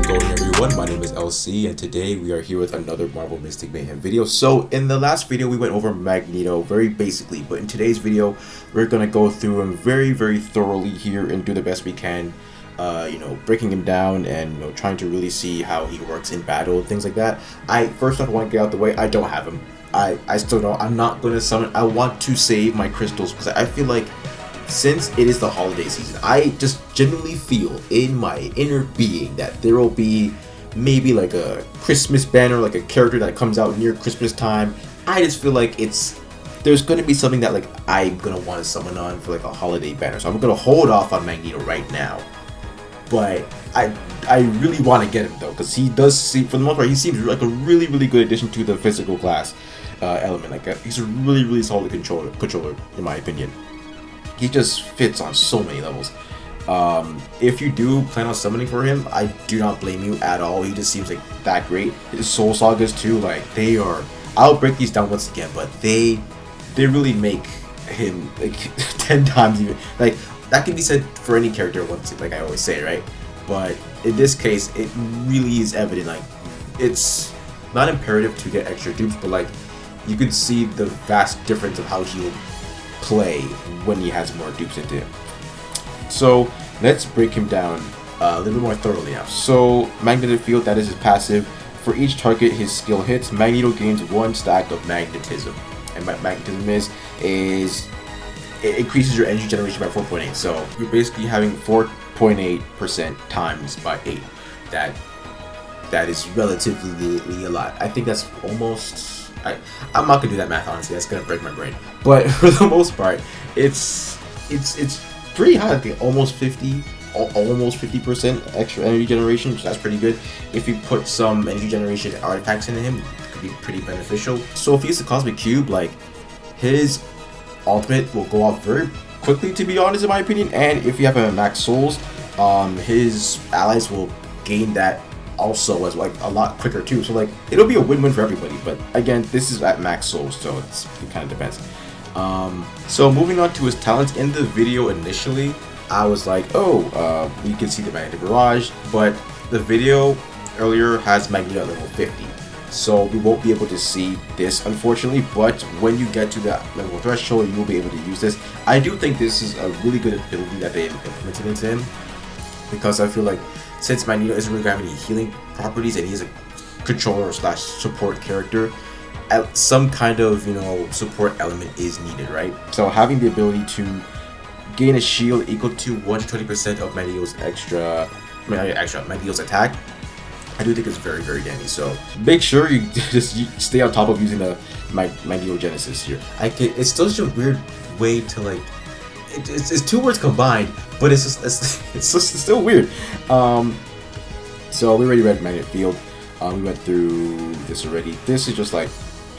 going everyone? My name is LC and today we are here with another Marvel Mystic Mayhem video. So in the last video we went over Magneto very basically, but in today's video we're going to go through him very thoroughly here and do the best we can, breaking him down and trying to really see how he works in battle, things like that. First off, I want to get out the way, I don't have him. I still don't. I'm not going to summon. I want to save my crystals because I feel like since it is the holiday season, I just genuinely feel in my inner being that there will be maybe like a Christmas banner, like a character that comes out near Christmas time. I just feel like there's going to be something that like I'm going to want to summon on for like a holiday banner. So I'm going to hold off on Magneto right now. But I really want to get him though, because he does seem, for the most part, he seems like a really good addition to the physical class element. Like he's a really solid controller in my opinion. He just fits on so many levels. If you do plan on summoning for him, I do not blame you at all. He just seems like that great. His soul sagas too, like they are. I'll break these down once again, but they really make him like 10 times even. Like that can be said for any character once, like I always say, right? But in this case, it really is evident. Like it's not imperative to get extra dupes, but like you can see the vast difference of how he will play when he has more dupes into him. So let's break him down a little bit more thoroughly now. So magnetic field, that is his passive. For each target his skill hits, Magneto gains 1 stack of magnetism. And magnetism is it increases your energy generation by 4.8. So you're basically having 4.8% times by 8. That is relatively a lot. I think that's almost, I'm not gonna do that math honestly. That's gonna break my brain. But for the most part, it's pretty high. Like almost 50% extra energy generation. So that's pretty good. If you put some energy generation artifacts into him, it could be pretty beneficial. So if he uses the Cosmic Cube, like his ultimate will go off very quickly, to be honest, in my opinion. And if you have a max souls, his allies will gain that also as like a lot quicker too. So like it'll be a win-win for everybody. But again, this is at max souls, so it kind of depends. So moving on to his talents, in the video initially I was like, you can see the magnetic barrage, but the video earlier has Magneto at level 50, so we won't be able to see this unfortunately. But when you get to that level threshold, you will be able to use this. I do think this is a really good ability that they implemented into him, because I feel like since Magneto isn't really having any healing properties and he's a controller / support character, some kind of support element is needed, right? So having the ability to gain a shield equal to 120% of Magneto's Magneto's attack, I do think it's very handy. So make sure you just stay on top of using the Magneto Genesis here. It's still such a weird way to like. It's two words combined, but it's still weird. So we already read Magnetic Field. We went through this already. This is just like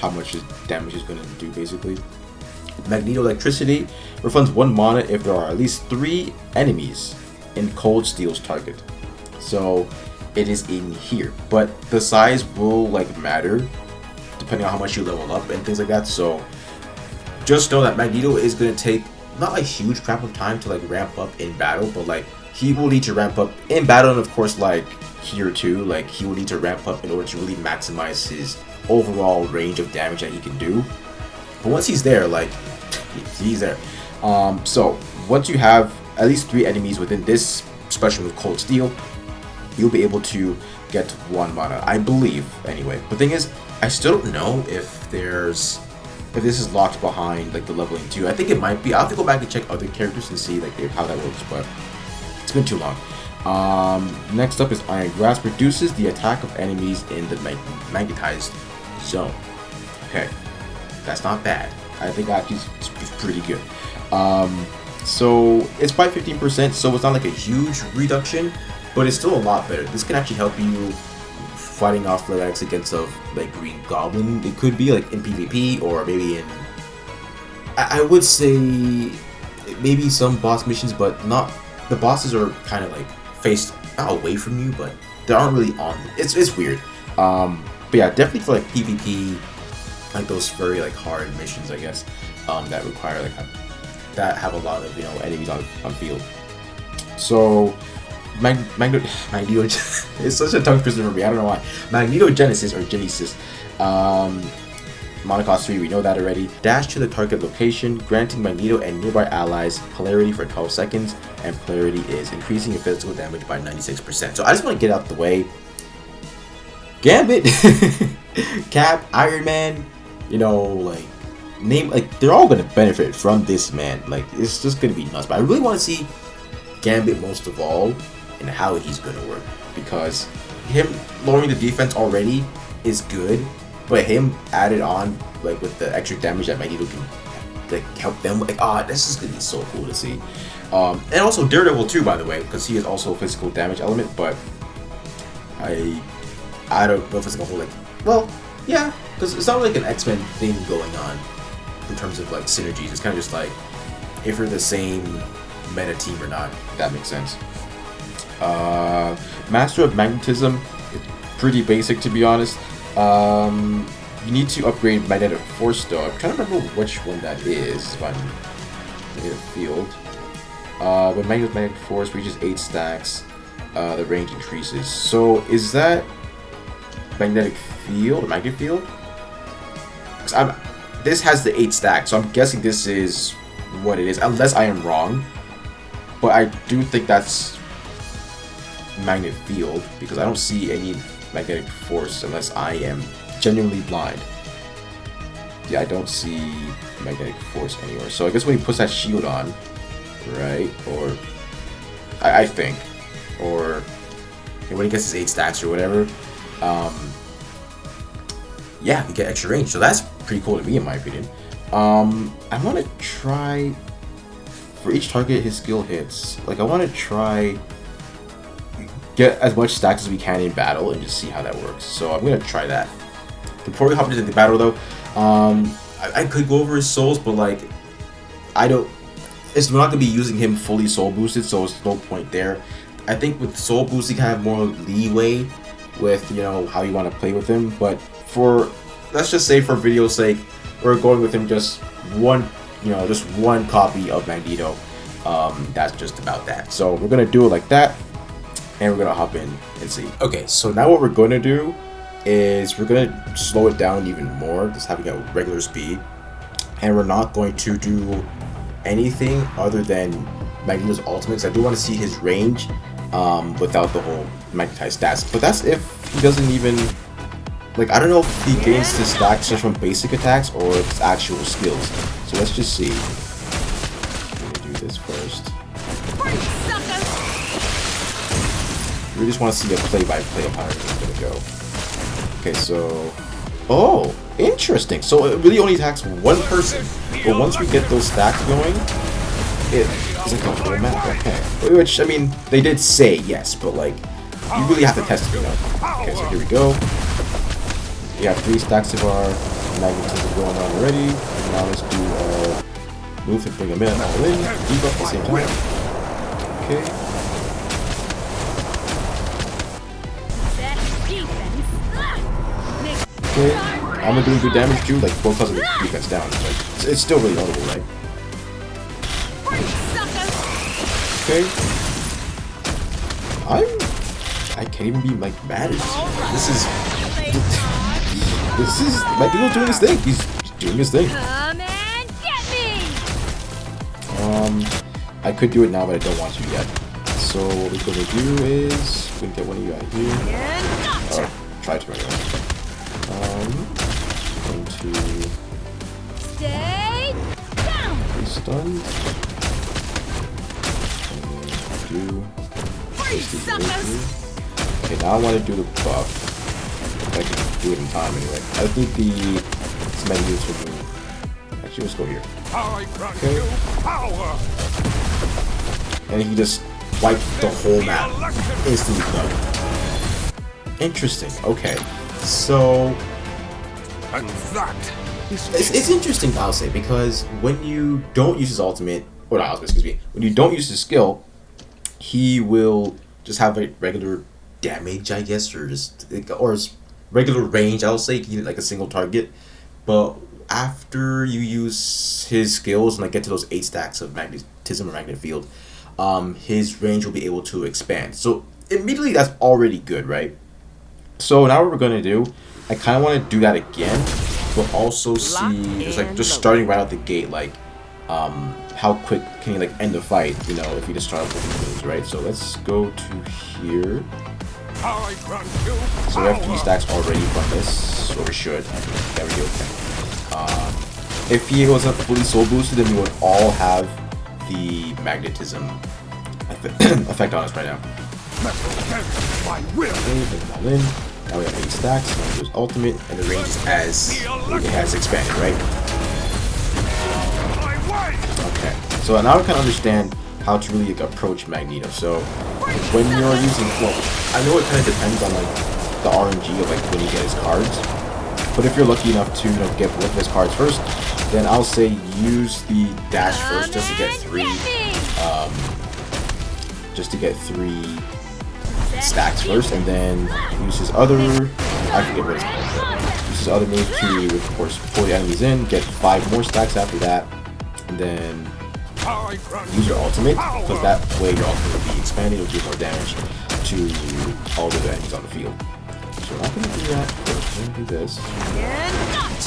how much damage is going to do basically. Magneto Electricity refunds 1 mana if there are at least 3 enemies in Cold Steel's target. So it is in here, but the size will like matter depending on how much you level up and things like that. So just know that Magneto is going to take not a huge crap of time to like ramp up in battle, but like he will need to ramp up in battle, and of course like here too, like he will need to ramp up in order to really maximize his overall range of damage that he can do. But once he's there, like he's there. So once you have at least 3 enemies within this special with Cold Steel, you'll be able to get 1 mana, I believe, anyway. The thing is, I still don't know if this is locked behind like the leveling too. I think it might be. I'll have to go back and check other characters and see like how that works, but it's been too long. Next up is Iron Grasp, reduces the attack of enemies in the magnetized zone. Okay, that's not bad. I think actually it's pretty good. So it's by 15%, so it's not like a huge reduction, but it's still a lot better. This can actually help you fighting off the attacks against like Green Goblin. It could be like in PvP, or maybe in, I would say maybe some boss missions, but not. The bosses are kind of like faced not away from you, but they aren't really on. It's weird. But yeah, definitely for like PvP, like those very like hard missions, I guess, that require like that have a lot of enemies on field. So Magneto. It's such a tongue twister for me. I don't know why. Magnetogenesis or Genesis. Monocost 3, we know that already. Dash to the target location, granting Magneto and nearby allies polarity for 12 seconds, and polarity is increasing your physical damage by 96%. So I just want to get out the way. Gambit, Cap, Iron Man, you know, like, they're all gonna benefit from this, man. Like, it's just gonna be nuts. But I really want to see Gambit most of all and how he's gonna work, because him lowering the defense already is good, but him added on, like, with the extra damage that Magneto can, like, help them, like, this is gonna be so cool to see. And also Daredevil too, by the way, because he is also a physical damage element, but I don't know if it's gonna hold, like, well, yeah, because it's not like an X-Men thing going on in terms of, like, synergies. It's kind of just like if you're the same meta team or not, if that makes sense. Master of Magnetism, it's pretty basic, to be honest. You need to upgrade Magnetic Force though. I'm trying to remember which one that is. If I'm in a field. When Magnetic Force reaches 8 stacks, the range increases. So is that Magnetic Field? Magnetic Field? This has the 8 stacks, so I'm guessing this is what it is, unless I am wrong. But I do think that's Magnetic Field, because I don't see any Magnetic Force unless I am genuinely blind. Yeah, I don't see Magnetic Force anywhere. So I guess when he puts that shield on, right? Or I think, or when he gets his 8 stacks or whatever, yeah, you get extra range. So that's pretty cool to me, in my opinion. I want to try, for each target his skill hits, like, I want to try get as much stacks as we can in battle and just see how that works. So I'm gonna try that. Before we hop into the battle though, I could go over his souls, but like, we're not gonna be using him fully soul boosted, so it's no point there. I think with soul boost you can have more leeway with, you know, how you want to play with him. But let's just say for video's sake, we're going with him just one copy of Magneto. That's just about that. So we're gonna do it like that, and we're gonna hop in and see. Okay, so now what we're gonna do is we're gonna slow it down even more, just having a regular speed, and we're not going to do anything other than Magneto's ultimate, because I do want to see his range without the whole magnetized stats. But that's if he doesn't even, like, I don't know if he gains his stacks just from basic attacks or if it's actual skills. So let's just see. I'm gonna do this first. We just want to see a play-by-play of how everything's gonna go. Okay, so, oh, interesting. So it really only attacks one person, but once we get those stacks going, it's like a whole map. Okay, which, I mean, they did say yes, but like, you really have to test it, you know. Okay, so here we go. We have 3 stacks of our magnetism going on already. And now let's do move to bring them in all in, debuff at the same time. Okay. Okay, I'm doing good damage too, like both because of the defense down. Like, it's still really notable, right? Okay. I can't even be like mad at this. This is Magneto doing his thing. He's doing his thing. I could do it now, but I don't want to yet. So what we're gonna do is we're gonna get one of you out of here. Try to anyway. Going to stay down. Be stunned. Okay, now I want to do the buff. If I can do it in time anyway. I think the Magneto's will move. Actually, let's go here. Okay. And he just wiped the whole map. Instantly done. Interesting. Okay. So it's interesting, I'll say, because when you don't use his ultimate, or not ultimate, excuse me, when you don't use his skill, he will just have a regular damage, I guess, or regular range, I'll say, like a single target. But after you use his skills and like get to those 8 stacks of magnetism magnetism or magnetic field, his range will be able to expand. So immediately that's already good, right? So now what we're gonna do, I kind of want to do that again, but also see just starting right out the gate, like how quick can you like end the fight, you know, if you just start off with these moves, right? So let's go to here. So we have 3 stacks already from this, or we should. There we go. If he wasn't fully soul boosted, then we would all have the magnetism effect on us right now. Okay, bring them all in. Now we have 8 stacks. Now there's ultimate, and the range is as it has expanded, right? Okay, so now I can understand how to really like, approach Magneto. So when you're using, well, I know it kind of depends on like the RNG of like when you get his cards. But if you're lucky enough to get both of his cards first, then I'll say use the dash first just to get 3 stacks first, and then use his other, I forget what it's called, use his other move to, of course, pull the enemies in, get 5 more stacks after that, and then use your ultimate, because that way your ultimate will be expanded, it'll do more damage to all the enemies on the field. So we're not going to do that first, we're going to do this.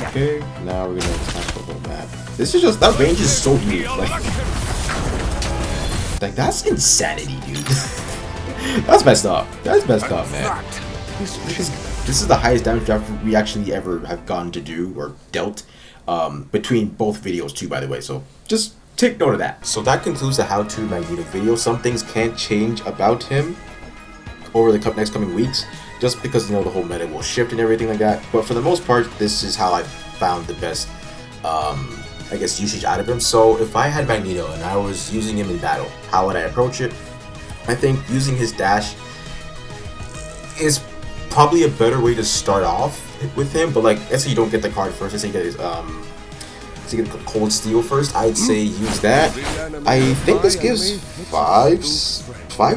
Okay, now we're going to attack the whole map. This is just, that range is so huge, like that's insanity, dude. That's messed up. That's messed up, man. This is the highest damage drop we actually ever have gone to do or dealt between both videos too, by the way. So just take note of that. So that concludes the how-to Magneto video. Some things can change about him over the next coming weeks, just because the whole meta will shift and everything like that. But for the most part, this is how I found the best, I guess, usage out of him. So if I had Magneto and I was using him in battle, how would I approach it? I think using his dash is probably a better way to start off with him. But like, let's say you don't get the card first. Let's say you get his to get cold steel first. I'd say use that. I think this gives 5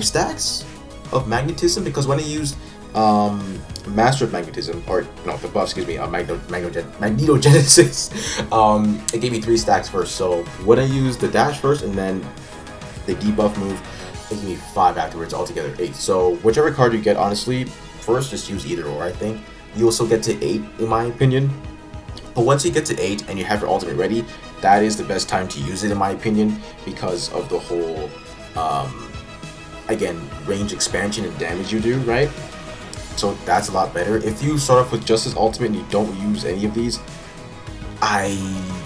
stacks of magnetism, because when I used Master of Magnetism, or no, the buff, excuse me, Magneto Genesis, it gave me 3 stacks first. So when I used the dash first and then the debuff move, it gave me 5 afterwards, altogether 8. So whichever card you get, honestly, first just use either or. I think you also get to 8 in my opinion. But once you get to 8 and you have your ultimate ready, that is the best time to use it in my opinion, because of the whole again, range expansion and damage you do, right? So that's a lot better. If you start off with just his ultimate and you don't use any of these, I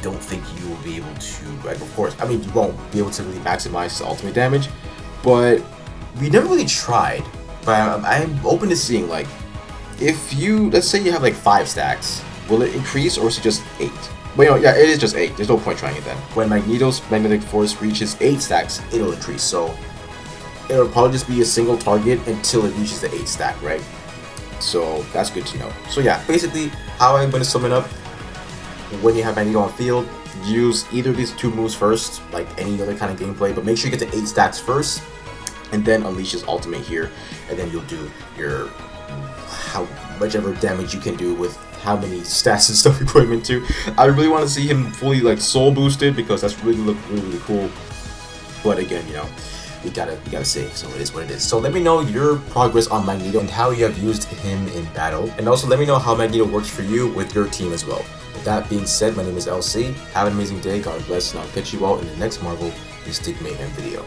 don't think you will be able to, like, of course, I mean, you won't be able to really maximize his ultimate damage, but we never really tried. But I'm open to seeing, like, if you, let's say you have like 5 stacks, will it increase or is it just 8? Well, yeah, it is just 8. There's no point trying it then. When Magneto's magnetic force reaches 8 stacks, it'll increase. So it'll probably just be a single target until it reaches the 8 stack, right? So that's good to know. So yeah, basically how I'm going to sum it up: when you have Magneto on field, use either of these 2 moves first, like any other kind of gameplay, but make sure you get to 8 stacks first, and then unleash his ultimate here, and then you'll do your whichever damage you can do with how many stats and stuff you put him into. I really want to see him fully like soul boosted, because that's really cool. But again, we gotta save, so it is what it is. So let me know your progress on Magneto and how you have used him in battle, and also let me know how Magneto works for you with your team as well. With that being said, my name is LC. Have an amazing day, God bless, and I'll catch you all in the next Marvel Mystic Mayhem video.